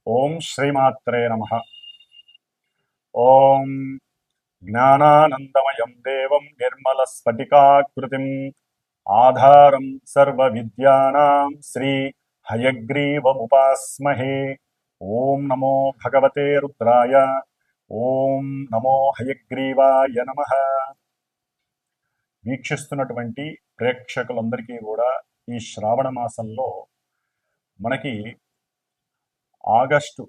ఓం శ్రీమాత్రే నమః. ఓం జ్ఞానానందమయం దేవం నిర్మలస్ఫటికాకృతిం ఆధారం సర్వవిద్యానాం శ్రీ హయగ్రీవముపాస్మహే. ఓం నమో భగవతే రుద్రాయ. ఓం నమో హయగ్రీవాయ నమః. వీక్షిస్తున్నటువంటి ప్రేక్షకులందరికీ కూడా ఈ శ్రావణ మాసంలో మనకి ఆగస్టు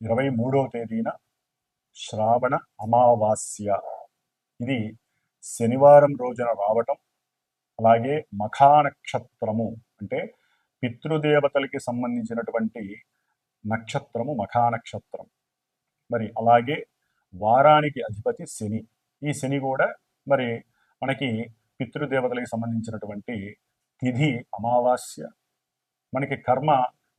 23వ తేదీన శ్రావణ అమావాస్య, ఇది శనివారం రోజున రావటం, అలాగే మఖా నక్షత్రము అంటే పితృదేవతలకి సంబంధించినటువంటి నక్షత్రము మఖా నక్షత్రం. మరి అలాగే వారానికి అధిపతి శని. ఈ శని కూడా మరి మనకి పితృదేవతలకి సంబంధించినటువంటి తిథి అమావాస్య. మనకి కర్మ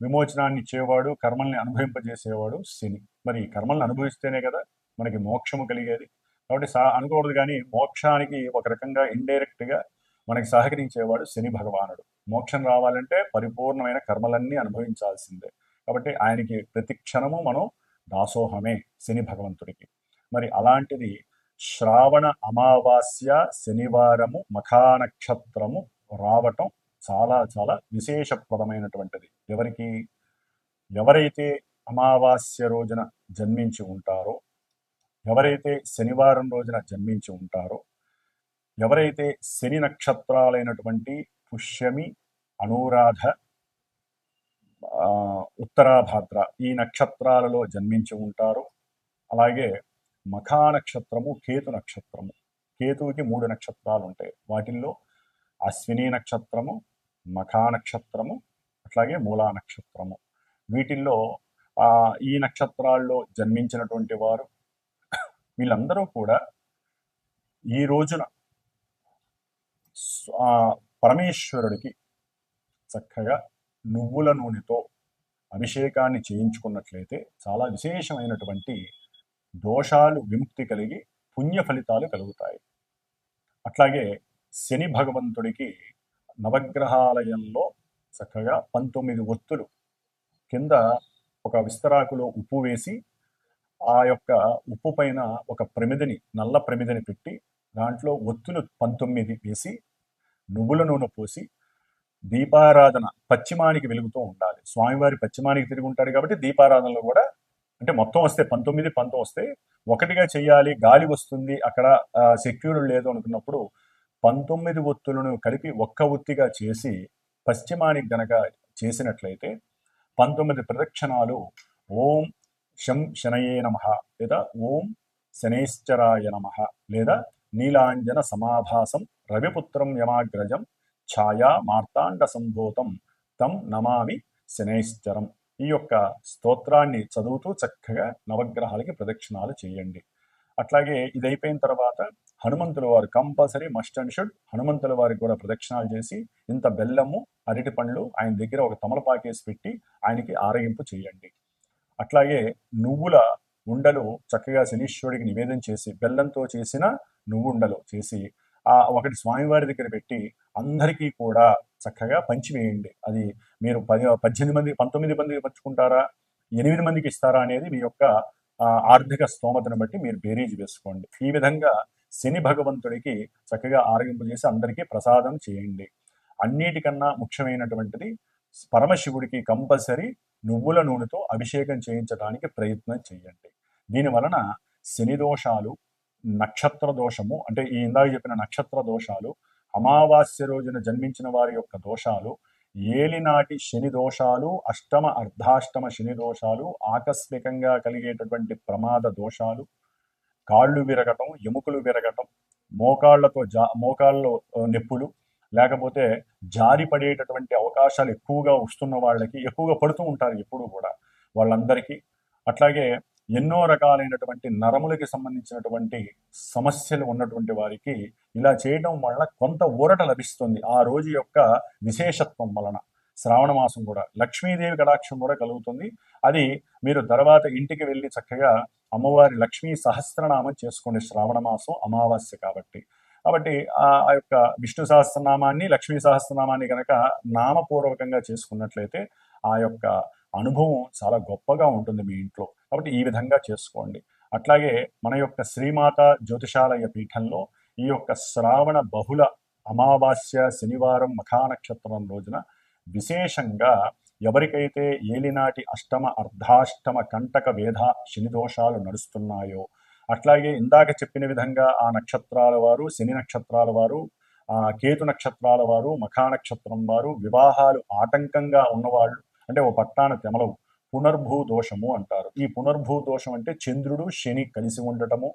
విమోచనాన్ని ఇచ్చేవాడు, కర్మల్ని అనుభవింపజేసేవాడు శని. మరి కర్మల్ని అనుభవిస్తేనే కదా మనకి మోక్షము కలిగేది. కాబట్టి అనుకోకూడదు, కానీ మోక్షానికి ఒక రకంగా ఇండైరెక్ట్గా మనకి సహకరించేవాడు శని భగవానుడు. మోక్షం రావాలంటే పరిపూర్ణమైన కర్మలన్నీ అనుభవించాల్సిందే. కాబట్టి ఆయనకి ప్రతి క్షణము మనం దాసోహమే శని భగవంతుడికి. మరి అలాంటిది శ్రావణ అమావాస్య శనివారము మఖా నక్షత్రము రావటం చాలా చాలా విశేషప్రదమైనటువంటిది. ఎవరైతే అమావాస్య రోజున జన్మించి ఉంటారో, ఎవరైతే శనివారం రోజున జన్మించి ఉంటారో, ఎవరైతే శని నక్షత్రాలైనటువంటి పుష్యమి, అనురాధ, ఉత్తరాభాద్ర ఈ నక్షత్రాలలో జన్మించి ఉంటారో, అలాగే మఖా నక్షత్రము కేతు నక్షత్రము. కేతువుకి 3 నక్షత్రాలు ఉంటాయి. వాటిల్లో అశ్విని నక్షత్రము, మఖా నక్షత్రము, అట్లాగే మూలా నక్షత్రము. వీటిల్లో ఈ నక్షత్రాల్లో జన్మించినటువంటి వారు వీళ్ళందరూ కూడా ఈ రోజున పరమేశ్వరుడికి చక్కగా నువ్వుల నూనెతో అభిషేకాన్ని చేయించుకున్నట్లయితే చాలా విశేషమైనటువంటి దోషాలు విముక్తి కలిగి పుణ్య ఫలితాలు కలుగుతాయి. అట్లాగే శని భగవంతుడికి నవగ్రహాలయంలో చక్కగా 19 ఒత్తులు కింద ఒక విస్తరాకులో ఉప్పు వేసి, ఆ యొక్క ఉప్పు పైన ఒక ప్రమిదని, నల్ల ప్రమిదని పెట్టి దాంట్లో ఒత్తులు 19 వేసి నువ్వుల నూనె పోసి దీపారాధన పశ్చిమానికి వెలుగుతూ ఉండాలి. స్వామివారి పశ్చిమానికి తిరిగి ఉంటాడు కాబట్టి దీపారాధనలో కూడా అంటే మొత్తం వస్తే 19 వస్తే ఒకటిగా చెయ్యాలి, గాలి వస్తుంది, అక్కడ సెక్యూర్ లేదు అనుకున్నప్పుడు 19 ఒత్తులను కలిపి ఒక్క ఒత్తిగా చేసి పశ్చిమానికి గనక చేసినట్లయితే 19 ప్రదక్షిణాలు ఓం శం శనయే నమః, లేదా ఓం శనైశ్చరాయ నమః, లేదా నీలాంజన సమాభాసం రవిపుత్రం యమాగ్రజం ఛాయా మార్తాండ సంభూతం తం నమామి శనైశ్చరం, ఈ యొక్క స్తోత్రాన్ని చదువుతూ చక్కగా నవగ్రహాలకి ప్రదక్షిణాలు చేయండి. అట్లాగే ఇది అయిపోయిన తర్వాత హనుమంతుల వారు కంపల్సరీ మస్ట్ అండ్ షుడ్ హనుమంతుల వారికి కూడా ప్రదక్షిణాలు చేసి ఇంత బెల్లము, అరటి పండ్లు ఆయన దగ్గర ఒక తమలపాకేసి పెట్టి ఆయనకి ఆరగింపు చేయండి. అట్లాగే నువ్వుల ఉండలు చక్కగా శనీశ్వరుడికి నివేదన చేసి బెల్లంతో చేసిన నువ్వుండలు చేసి ఒకటి స్వామివారి దగ్గర పెట్టి అందరికీ కూడా చక్కగా పంచివేయండి. అది మీరు 18 మంది 19 మందికి పంచుకుంటారా, 8 మందికి ఇస్తారా అనేది మీ యొక్క ఆర్థిక స్తోమతను బట్టి మీరు బేరీజ్ వేసుకోండి. ఈ విధంగా శని భగవంతుడికి చక్కగా ఆరగింపు చేసి అందరికీ ప్రసాదం చేయండి. అన్నిటికన్నా ముఖ్యమైనటువంటిది పరమశివుడికి కంపల్సరీ నువ్వుల నూనెతో అభిషేకం చేయించడానికి ప్రయత్నం చేయండి. దీని వలన శని దోషాలు, నక్షత్ర దోషము అంటే ఈ ఇందాక చెప్పిన నక్షత్ర దోషాలు, అమావాస్య రోజున జన్మించిన వారి యొక్క దోషాలు, ఏలినాటి శని దోషాలు, అష్టమ అర్ధాష్టమ శని దోషాలు, ఆకస్మికంగా కలిగేటటువంటి ప్రమాద దోషాలు, కాళ్ళు విరగటం, ఎముకలు విరగటం, మోకాళ్ళలో నొప్పులు, లేకపోతే జారి పడేటటువంటి అవకాశాలు ఎక్కువగా వస్తున్న వాళ్ళకి, ఎక్కువగా పడుతూ ఉంటారు ఎప్పుడు కూడా వాళ్ళందరికీ, అట్లాగే ఎన్నో రకాలైనటువంటి నరములకి సంబంధించినటువంటి సమస్యలు ఉన్నటువంటి వారికి ఇలా చేయడం వల్ల కొంత ఊరట లభిస్తుంది. ఆ రోజు యొక్క విశేషత్వం వలన శ్రావణ మాసం కూడా లక్ష్మీదేవి కటాక్షం కూడా కలుగుతుంది. అది మీరు తర్వాత ఇంటికి వెళ్ళి చక్కగా అమ్మవారి లక్ష్మీ సహస్రనామం చేసుకోండి. శ్రావణ మాసం అమావాస్య కాబట్టి ఆ యొక్క విష్ణు సహస్రనామాన్ని, లక్ష్మీ సహస్రనామాన్ని కనుక నామపూర్వకంగా చేసుకున్నట్లయితే ఆ యొక్క అనుభవం చాలా గొప్పగా ఉంటుంది మీ ఇంట్లో. కాబట్టి ఈ విధంగా చేసుకోండి. అట్లాగే మన యొక్క శ్రీమాత జ్యోతిషాలయ పీఠంలో ఈ యొక్క శ్రావణ బహుళ అమావాస్య శనివారం మఖా నక్షత్రం రోజున విశేషంగా ఎవరికైతే ఏలినాటి అష్టమ అర్ధాష్టమ కంటక వేధ శని దోషాలు నడుస్తున్నాయో, అట్లాగే ఇందాక చెప్పిన విధంగా ఆ నక్షత్రాల వారు, శని నక్షత్రాల వారు, కేతు నక్షత్రాల వారు, మఖా నక్షత్రం వారు, వివాహాలు ఆటంకంగా ఉన్నవాళ్ళు, అంటే ఓ పట్టాన తెమలవు, పునర్భూ దోషము అంటారు. ఈ పునర్భూ దోషం అంటే చంద్రుడు శని కలిసి ఉండటము,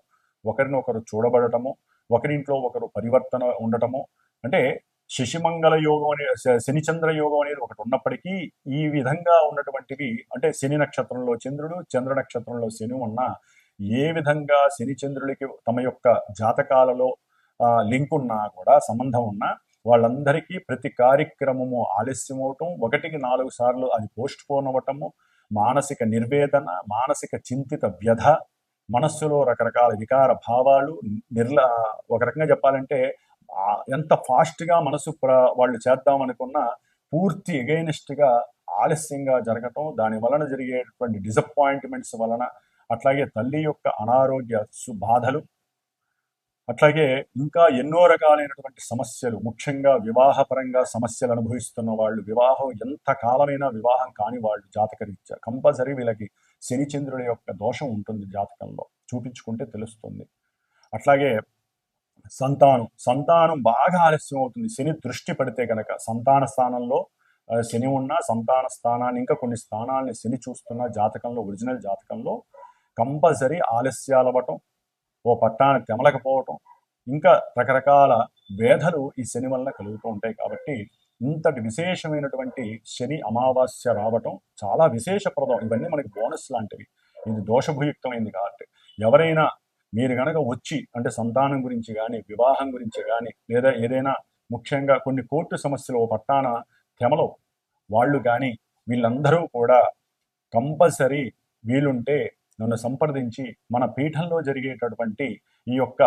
ఒకరినొకరు చూడబడటము, ఒకరింట్లో ఒకరు పరివర్తన ఉండటము, అంటే శశిమంగళ యోగం అనే శనిచంద్ర యోగం అనేది ఒకటి ఉన్నప్పటికీ ఈ విధంగా ఉన్నటువంటివి, అంటే శని నక్షత్రంలో చంద్రుడు, చంద్ర నక్షత్రంలో శని ఉన్న ఏ విధంగా శని చంద్రుడికి తమ యొక్క జాతకాలలో లింక్ ఉన్నా కూడా, సంబంధం ఉన్నా, వాళ్ళందరికీ ప్రతి కార్యక్రమము ఆలస్యం అవటం, 1-4 సార్లు అది పోస్ట్ పోన్ అవ్వటము, మానసిక నిర్వేదన, మానసిక చింతిత వ్యధ, మనస్సులో రకరకాల వికార భావాలు, ఒక రకంగా చెప్పాలంటే ఎంత ఫాస్ట్గా మనసు వాళ్ళు చేద్దామనుకున్నా పూర్తి ఎగైనిస్ట్గా ఆలస్యంగా జరగటం, దాని వలన జరిగేటువంటి డిసప్పాయింట్మెంట్స్ వలన, అట్లాగే తల్లి యొక్క అనారోగ్య బాధలు, అట్లాగే ఇంకా ఎన్నో రకాలైనటువంటి సమస్యలు, ముఖ్యంగా వివాహపరంగా సమస్యలు అనుభవిస్తున్న వాళ్ళు, వివాహం ఎంత కాలమైనా వివాహం కాని వాళ్ళు జాతకరీత్యా కంపల్సరీ వీళ్ళకి శనిచంద్రుల యొక్క దోషం ఉంటుంది, జాతకంలో చూపించుకుంటే తెలుస్తుంది. అట్లాగే సంతానం బాగా ఆలస్యం అవుతుంది. శని దృష్టి పడితే కనుక సంతాన స్థానంలో శని ఉన్న సంతాన స్థానాన్ని, ఇంకా కొన్ని స్థానాలని శని చూస్తున్న జాతకంలో, ఒరిజినల్ జాతకంలో కంపల్సరీ ఆలస్యాలు అవ్వటం, ఓ పట్టాన్ని తెమలకపోవటం, ఇంకా రకరకాల వేధలు ఈ శని వలన కలుగుతూ ఉంటాయి. కాబట్టి ఇంతటి విశేషమైనటువంటి శని అమావాస్య రావటం చాలా విశేషప్రదం. ఇవన్నీ మనకి బోనస్ లాంటివి. ఇది దోషభూయుక్తమైంది కాబట్టి ఎవరైనా మీరు కనుక వచ్చి, అంటే సంతానం గురించి కానీ, వివాహం గురించి కానీ, లేదా ఏదైనా ముఖ్యంగా కొన్ని కోర్టు సమస్యలు ఓ పట్టాన తెమలో వాళ్ళు కానీ, వీళ్ళందరూ కూడా కంపల్సరీ వీలుంటే నన్ను సంప్రదించి మన పీఠంలో జరిగేటటువంటి ఈ యొక్క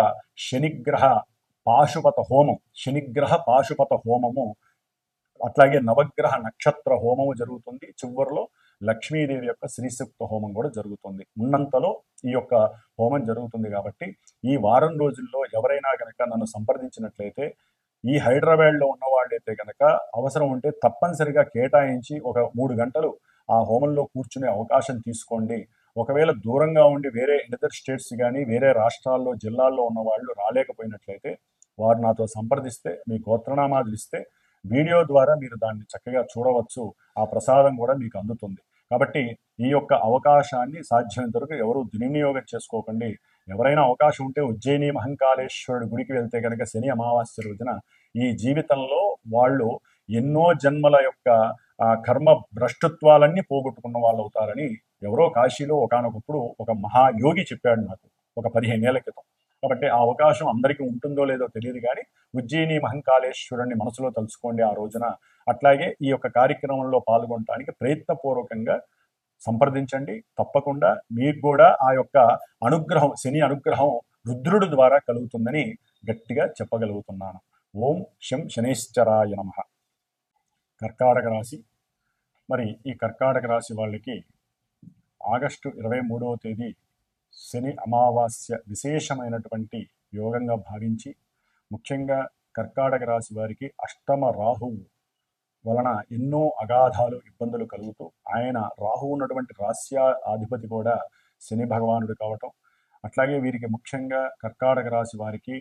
శనిగ్రహ పాశుపత హోమము, అట్లాగే నవగ్రహ నక్షత్ర హోమము జరుగుతుంది. చివరిలో లక్ష్మీదేవి యొక్క శ్రీసూక్త హోమం కూడా జరుగుతుంది. ఉన్నంతలో ఈ యొక్క హోమం జరుగుతుంది. కాబట్టి ఈ వారం రోజుల్లో ఎవరైనా కనుక నన్ను సంప్రదించినట్లయితే, ఈ హైదరాబాద్లో ఉన్న వాళ్ళైతే కనుక అవసరం ఉంటే తప్పనిసరిగా కేటాయించి ఒక 3 గంటలు ఆ హోమంలో కూర్చునే అవకాశం తీసుకోండి. ఒకవేళ దూరంగా ఉండి వేరే ఇతర స్టేట్స్ కానీ, వేరే రాష్ట్రాల్లో, జిల్లాల్లో ఉన్న వాళ్ళు రాలేకపోయినట్లయితే వారు నాతో సంప్రదిస్తే, మీ గోత్రనామాలు ఇస్తే వీడియో ద్వారా మీరు దాన్ని చక్కగా చూడవచ్చు. ఆ ప్రసాదం కూడా మీకు అందుతుంది. కాబట్టి ఈ యొక్క అవకాశాన్ని సాధ్యమైనంత వరకు ఎవరు దుర్వినియోగం చేసుకోకండి. ఎవరైనా అవకాశం ఉంటే ఉజ్జయిని మహంకాళేశ్వరుడు గుడికి వెళ్తే కనుక శని అమావాస్య రోజున ఈ జీవితంలో వాళ్ళు ఎన్నో జన్మల యొక్క కర్మ భ్రష్టత్వాలన్నీ పోగొట్టుకున్న వాళ్ళు అవుతారని ఎవరో కాశీలో ఒకానొకప్పుడు ఒక మహాయోగి చెప్పాడు నాకు, ఒక 15 ఏళ్ల క్రితం. కాబట్టి ఆ అవకాశం అందరికీ ఉంటుందో లేదో తెలియదు, కానీ ఉజ్జయిని మహంకాళేశ్వరుని మనసులో తలుచుకోండి ఆ రోజున. అట్లాగే ఈ యొక్క కార్యక్రమంలో పాల్గొనడానికి ప్రయత్నపూర్వకంగా సంప్రదించండి. తప్పకుండా మీకు కూడా ఆ యొక్క అనుగ్రహం, శని అనుగ్రహం రుద్రుడి ద్వారా కలుగుతుందని గట్టిగా చెప్పగలుగుతున్నాను. ఓం శం శనేశ్వరాయ నమః. కర్కాటక రాశి. మరి ఈ కర్కాటక రాశి వాళ్ళకి ఆగస్టు 23వ తేదీ శని అమావాస్య విశేషమైనటువంటి యోగంగా భావించి, ముఖ్యంగా కర్కాటక రాశి వారికి అష్టమ రాహువు వలన ఎన్నో అగాధాలు, ఇబ్బందులు కలుగుతూ, ఆయన రాహువు ఉన్నటువంటి రాశ్యా అధిపతి కూడా శని భగవానుడు కావటం, అట్లాగే వీరికి ముఖ్యంగా కర్కాటక రాశి వారికి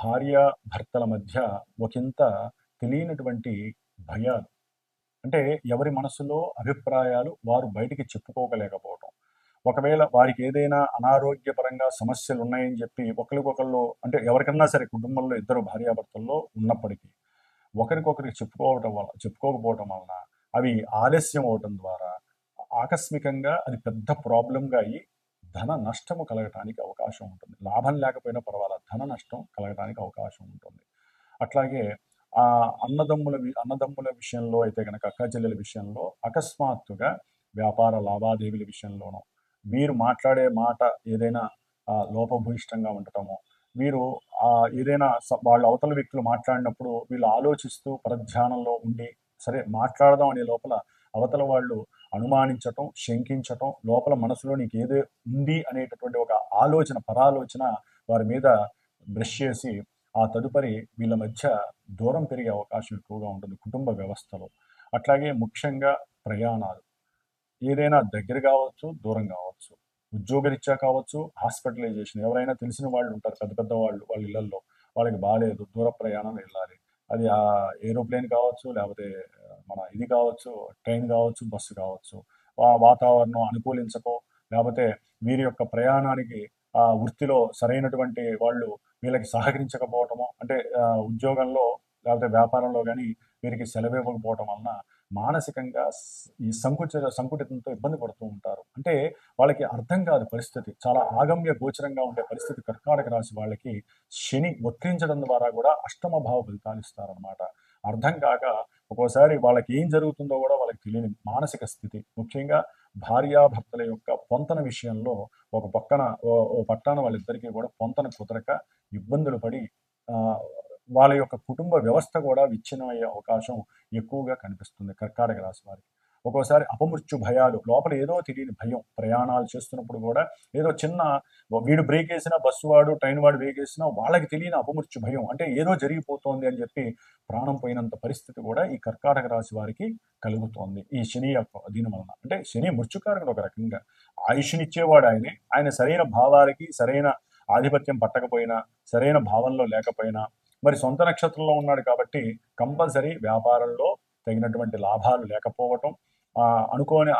భార్య భర్తల మధ్య ఒకంత తెలియనటువంటి భయాలు, అంటే ఎవరి మనసులో అభిప్రాయాలు వారు బయటికి చెప్పుకోగలేకపోవటం, ఒకవేళ వారికి ఏదైనా అనారోగ్యపరంగా సమస్యలు ఉన్నాయని చెప్పి ఒకరికొకళ్ళు, అంటే ఎవరికన్నా సరే కుటుంబంలో ఇద్దరు భార్యాభర్తల్లో ఉన్నప్పటికీ ఒకరికొకరికి చెప్పుకోకపోవటం వలన అవి ఆలస్యం అవటం ద్వారా ఆకస్మికంగా అది పెద్ద ప్రాబ్లంగా అయ్యి ధన నష్టము కలగటానికి అవకాశం ఉంటుంది. లాభం లేకపోయినా పర్వాలేదు, ధన నష్టం కలగటానికి అవకాశం ఉంటుంది. అట్లాగే ఆ అన్నదమ్ముల విషయంలో అయితే కనుక, అక్క చెల్లెల విషయంలో అకస్మాత్తుగా వ్యాపార లావాదేవీల విషయంలోనూ వీరు మాట్లాడే మాట ఏదైనా లోపభూయిష్టంగా ఉండటము, వీరు ఏదైనా వాళ్ళ అవతల వ్యక్తులు మాట్లాడినప్పుడు వీళ్ళు ఆలోచిస్తూ పరధ్యానంలో ఉండి సరే మాట్లాడదాం అనే లోపల అవతల వాళ్ళు అనుమానించటం, శంకించటం, లోపల మనసులో నీకు ఏదో ఉంది అనేటటువంటి ఒక ఆలోచన, పరాలోచన వారి మీద బ్రష్ చేసి ఆ తదుపరి వీళ్ళ మధ్య దూరం పెరిగే అవకాశం ఎక్కువగా ఉంటుంది కుటుంబ వ్యవస్థలో. అట్లాగే ముఖ్యంగా ప్రయాణాలు, ఏదైనా దగ్గర కావచ్చు, దూరం కావచ్చు, ఉద్యోగరీత్యా కావచ్చు, హాస్పిటలైజేషన్, ఎవరైనా తెలిసిన వాళ్ళు ఉంటారు పెద్ద పెద్ద వాళ్ళు, వాళ్ళ ఇళ్లల్లో వాళ్ళకి బాగాలేదు, దూర ప్రయాణం వెళ్ళాలి, అది ఆ ఏరోప్లేన్ కావచ్చు, లేకపోతే మన ఇది కావచ్చు, ట్రైన్ కావచ్చు, బస్సు కావచ్చు, వాతావరణం అనుకూలించకో, లేకపోతే వీరి యొక్క ప్రయాణానికి ఆ వృత్తిలో సరైనటువంటి వాళ్ళు వీళ్ళకి సహకరించకపోవటము, అంటే ఉద్యోగంలో లేకపోతే వ్యాపారంలో కానీ వీరికి సెలవు ఇవ్వకపోవటం వలన మానసికంగా ఈ సంకుటితంతో ఇబ్బంది పడుతూ ఉంటారు. అంటే వాళ్ళకి అర్థం కాదు పరిస్థితి, చాలా ఆగమ్య గోచరంగా ఉండే పరిస్థితి కర్కాటక రాశి వాళ్ళకి శని వక్రించడం ద్వారా కూడా అష్టమ భావ ఫలితాలు ఇస్తారనమాట. అర్థం కాక ఒక్కోసారి వాళ్ళకి ఏం జరుగుతుందో కూడా వాళ్ళకి తెలియని మానసిక స్థితి, ముఖ్యంగా భార్యాభర్తల యొక్క పొంతన విషయంలో ఒక పక్కన ఓ పట్టాన వాళ్ళిద్దరికీ కూడా పొంతన కుదరక ఇబ్బందులు పడి వాళ్ళ యొక్క కుటుంబ వ్యవస్థ కూడా విచ్ఛిన్నమయ్యే అవకాశం ఎక్కువగా కనిపిస్తుంది కర్కాటక రాశి వారికి. ఒక్కోసారి అపమృత్యు భయాలు, లోపల ఏదో తెలియని భయం, ప్రయాణాలు చేస్తున్నప్పుడు కూడా ఏదో చిన్న వీడు బ్రేక్ వేసినా, బస్సు వాడు ట్రైన్ వాడు బ్రేక్ వేసినా వాళ్ళకి తెలియని అపమృత్యు భయం, అంటే ఏదో జరిగిపోతోంది అని చెప్పి ప్రాణం పోయినంత పరిస్థితి కూడా ఈ కర్కాటక రాశి వారికి కలుగుతోంది ఈ శని యొక్క దీని వలన. అంటే శని మృత్యుకారకుడు ఒక రకంగా, ఆయుష్నిచ్చేవాడు ఆయనే. ఆయన సరైన భావాలకి సరైన ఆధిపత్యం పట్టకపోయినా, సరైన భావంలో లేకపోయినా, మరి సొంత నక్షత్రంలో ఉన్నాడు కాబట్టి కంపల్సరీ వ్యాపారంలో తగినటువంటి లాభాలు లేకపోవటం,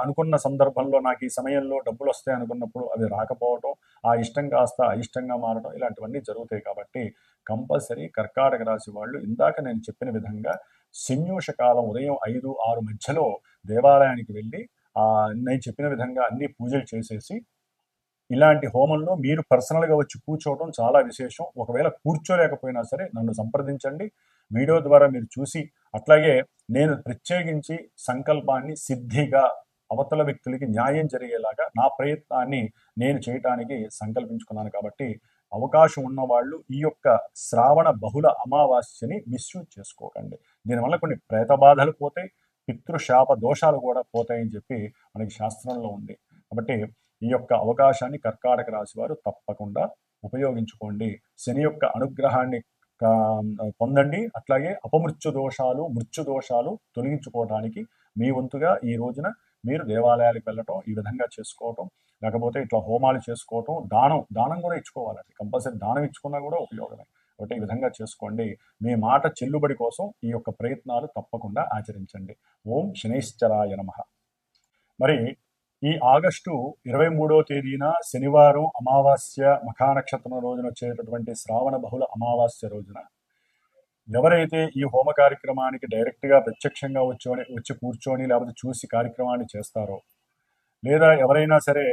అనుకున్న సందర్భంలో నాకు ఈ సమయంలో డబ్బులు వస్తాయి అనుకున్నప్పుడు అవి రాకపోవటం, ఆ ఇష్టం కాస్త అయిష్టంగా మారడం, ఇలాంటివన్నీ జరుగుతాయి. కాబట్టి కంపల్సరీ కర్కాటక రాశి వాళ్ళు ఇందాక నేను చెప్పిన విధంగా శన్యూష కాలం ఉదయం 5-6 మధ్యలో దేవాలయానికి వెళ్ళి నేను చెప్పిన విధంగా అన్ని పూజలు చేసేసి, ఇలాంటి హోమంలో మీరు పర్సనల్గా వచ్చి కూర్చోవడం చాలా విశేషం. ఒకవేళ కూర్చోలేకపోయినా సరే నన్ను సంప్రదించండి, వీడియో ద్వారా మీరు చూసి, అట్లాగే నేను ప్రత్యేకించి సంకల్పాన్ని సిద్ధిగా అవతల వ్యక్తులకి న్యాయం జరిగేలాగా నా ప్రయత్నాన్ని నేను చేయటానికి సంకల్పించుకున్నాను. కాబట్టి అవకాశం ఉన్నవాళ్ళు ఈ యొక్క శ్రావణ బహుళ అమావాస్యని మిస్యూజ్ చేసుకోకండి. దీనివల్ల కొన్ని ప్రేత బాధలు పోతాయి, పితృశాప దోషాలు కూడా పోతాయని చెప్పి మనకి శాస్త్రంలో ఉంది. కాబట్టి ఈ యొక్క అవకాశాన్ని కర్కాటక రాశి వారు తప్పకుండా ఉపయోగించుకోండి. శని యొక్క అనుగ్రహాన్ని పొందండి. అట్లాగే అపమృత్యు దోషాలు, మృత్యు దోషాలు తొలగించుకోవడానికి మీ వంతుగా ఈ రోజున మీరు దేవాలయాలకు వెళ్ళటం, ఈ విధంగా చేసుకోవటం, లేకపోతే ఇట్లా హోమాలు చేసుకోవటం, దానం కూడా ఇచ్చుకోవాలండి. కంపల్సరీ దానం ఇచ్చుకున్నా కూడా ఉపయోగమే. కాబట్టి ఈ విధంగా చేసుకోండి. మీ మాట చెల్లుబడి కోసం ఈ యొక్క ప్రయత్నాలు తప్పకుండా ఆచరించండి. ఓం శనైశ్చరాయ నమః. మరి ఈ ఆగస్టు 23వ తేదీన శనివారం అమావాస్య మఖానక్షత్రం రోజున వచ్చేటటువంటి శ్రావణ బహుళ అమావాస్య రోజున ఎవరైతే ఈ హోమ కార్యక్రమానికి డైరెక్ట్గా ప్రత్యక్షంగా వచ్చి కూర్చొని లేకపోతే చూసి కార్యక్రమాన్ని చేస్తారో, లేదా ఎవరైనా సరే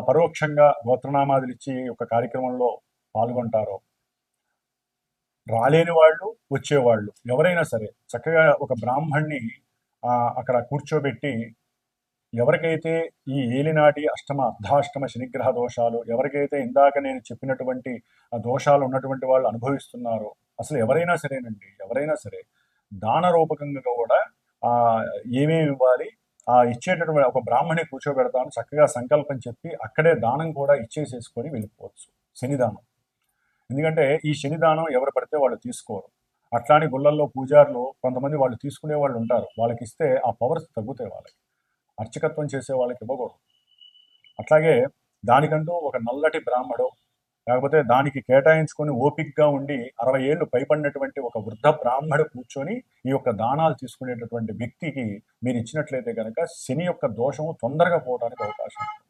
పరోక్షంగా గోత్రనామాదులు ఇచ్చి ఒక కార్యక్రమంలో పాల్గొంటారో, రాలేని వాళ్ళు, వచ్చేవాళ్ళు ఎవరైనా సరే చక్కగా ఒక బ్రాహ్మణ్ణి అక్కడ కూర్చోబెట్టి, ఎవరికైతే ఈ ఏలినాటి అర్ధాష్టమ శనిగ్రహ దోషాలు, ఎవరికైతే ఇందాక నేను చెప్పినటువంటి దోషాలు ఉన్నటువంటి వాళ్ళు అనుభవిస్తున్నారో, అసలు ఎవరైనా సరే దాన రూపకంగా కూడా ఏమేమి ఇవ్వాలి, ఇచ్చేటటువంటి ఒక బ్రాహ్మణి కూర్చోబెడతాను, చక్కగా సంకల్పం చెప్పి అక్కడే దానం కూడా ఇచ్చేసేసుకొని వెళ్ళిపోవచ్చు. శనిదానం, ఎందుకంటే ఈ శనిదానం ఎవరు పడితే వాళ్ళు తీసుకోరు. అట్లాని గుళ్ళల్లో పూజారులు కొంతమంది వాళ్ళు తీసుకునే వాళ్ళు ఉంటారు, వాళ్ళకి ఇస్తే ఆ పవర్స్ తగ్గుతాయి, వాళ్ళకి అర్చకత్వం చేసే వాళ్ళకి ఇవ్వకూడదు. అట్లాగే దానికంటూ ఒక నల్లటి బ్రాహ్మడు, లేకపోతే దానికి కేటాయించుకొని ఓపిక్గా ఉండి 60 ఏళ్ళు పైపడినటువంటి ఒక వృద్ధ బ్రాహ్మడు కూర్చొని ఈ యొక్క దానాలు తీసుకునేటటువంటి వ్యక్తికి మీరు ఇచ్చినట్లయితే కనుక శని యొక్క దోషము తొందరగా పోవడానికి అవకాశం ఉంది.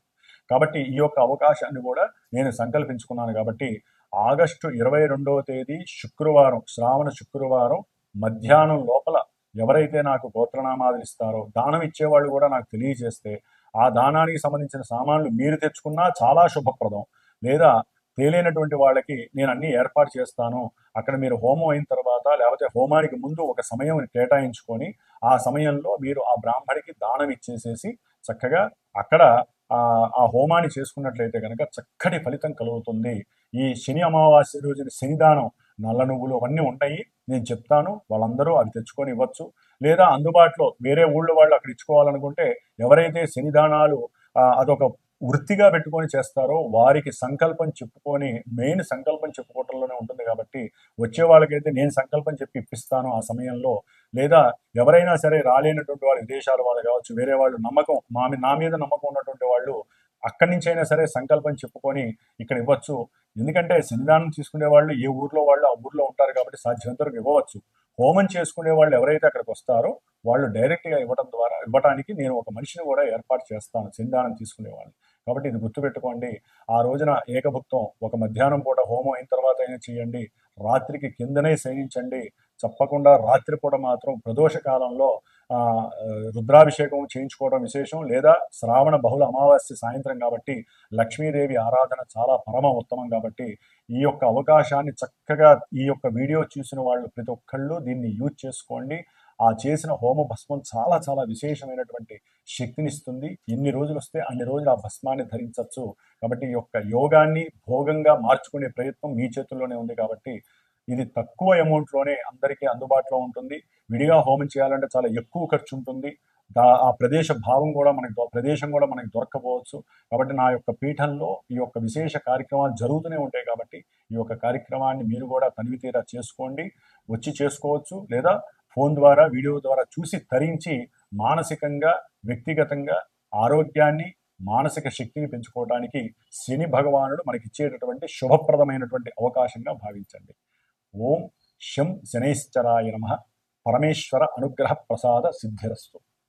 కాబట్టి ఈ యొక్క అవకాశాన్ని కూడా నేను సంకల్పించుకున్నాను. కాబట్టి ఆగస్టు 22వ తేదీ శుక్రవారం, శ్రావణ శుక్రవారం మధ్యాహ్నం లోపల ఎవరైతే నాకు గోత్రనామాలు ఇస్తారో, దానం ఇచ్చేవాళ్ళు కూడా నాకు తెలియజేస్తే ఆ దానానికి సంబంధించిన సామాన్లు మీరు తెచ్చుకున్నా చాలా శుభప్రదం. లేదా తేలినటువంటి వాళ్ళకి నేను అన్ని ఏర్పాటు చేస్తాను, అక్కడ మీరు హోమం అయిన తర్వాత లేకపోతే హోమానికి ముందు ఒక సమయం కేటాయించుకొని ఆ సమయంలో మీరు ఆ బ్రాహ్మడికి దానం ఇచ్చేసేసి చక్కగా అక్కడ ఆ హోమాన్ని చేసుకున్నట్లయితే కనుక చక్కటి ఫలితం కలుగుతుంది. ఈ శని అమావాస్య రోజున శనిదానం నల్ల నువ్వులు అవన్నీ ఉంటాయి, నేను చెప్తాను, వాళ్ళందరూ అవి తెచ్చుకొని ఇవ్వచ్చు. లేదా అందుబాటులో వేరే ఊళ్ళో వాళ్ళు అక్కడ ఇచ్చుకోవాలనుకుంటే ఎవరైతే శనిదానాలు అదొక వృత్తిగా పెట్టుకొని చేస్తారో వారికి సంకల్పం చెప్పుకొని, మెయిన్ సంకల్పం చెప్పుకోవటంలోనే ఉంటుంది కాబట్టి వచ్చే వాళ్ళకైతే నేను సంకల్పం చెప్పి ఇప్పిస్తాను ఆ సమయంలో. లేదా ఎవరైనా సరే రాలేనటువంటి వాళ్ళు, విదేశాల వాళ్ళు కావచ్చు, వేరే వాళ్ళు నమ్మకం నా మీద నమ్మకం ఉన్నటువంటి వాళ్ళు అక్కడి నుంచి అయినా సరే సంకల్పం చెప్పుకొని ఇక్కడ ఇవ్వచ్చు. ఎందుకంటే శనిదానం తీసుకునే వాళ్ళు ఏ ఊర్లో వాళ్ళు ఆ ఊర్లో ఉంటారు కాబట్టి సాధ్యమైనంత వరకు ఇవ్వవచ్చు. హోమం చేసుకునే వాళ్ళు ఎవరైతే అక్కడికి వస్తారో వాళ్ళు డైరెక్ట్గా ఇవ్వటానికి నేను ఒక మనిషిని కూడా ఏర్పాటు చేస్తాను శనిదానం తీసుకునే వాళ్ళు. కాబట్టి ఇది గుర్తుపెట్టుకోండి. ఆ రోజున ఏకభుక్తం ఒక మధ్యాహ్నం పూట హోమం అయిన తర్వాత అయినా చేయండి, రాత్రికి కిందనే శయనించండి. తప్పకుండా రాత్రిపూట మాత్రం ప్రదోష కాలంలో రుద్రాభిషేకం చేయించుకోవడం విశేషం. లేదా శ్రావణ బహుళ అమావాస్య సాయంత్రం కాబట్టి లక్ష్మీదేవి ఆరాధన చాలా పరమ ఉత్తమం కాబట్టి ఈ యొక్క అవకాశాన్ని చక్కగా ఈ యొక్క వీడియో చూసిన వాళ్ళు ప్రతి ఒక్కళ్ళు దీన్ని యూజ్ చేసుకోండి. ఆ చేసిన హోమ భస్మం చాలా చాలా విశేషమైనటువంటి శక్తినిస్తుంది. ఎన్ని రోజులు వస్తే అన్ని రోజులు ఆ భస్మాన్ని ధరించవచ్చు. కాబట్టి ఈ యొక్క యోగాన్ని భోగంగా మార్చుకునే ప్రయత్నం మీ చేతుల్లోనే ఉంది కాబట్టి ఇది తక్కువ అమౌంట్లోనే అందరికీ అందుబాటులో ఉంటుంది. విడిగా హోమం చేయాలంటే చాలా ఎక్కువ ఖర్చు ఉంటుంది. ఆ ప్రదేశం కూడా మనకి దొరక్కపోవచ్చు. కాబట్టి నా యొక్క పీఠంలో ఈ యొక్క విశేష కార్యక్రమాలు జరుగుతూనే ఉంటాయి కాబట్టి ఈ యొక్క కార్యక్రమాన్ని మీరు కూడా తనివితీరా చేసుకోండి. వచ్చి చేసుకోవచ్చు, లేదా ఫోన్ ద్వారా వీడియో ద్వారా చూసి తరించి మానసికంగా వ్యక్తిగతంగా ఆరోగ్యాన్ని మానసిక శక్తిని పెంచుకోవడానికి శని భగవానుడు మనకిచ్చేటటువంటి శుభప్రదమైనటువంటి అవకాశంగా భావించండి. ఓం శం శనైశ్చరాయ నమః. పరమేశ్వర అనుగ్రహ ప్రసాద సిద్ధిరస్తు.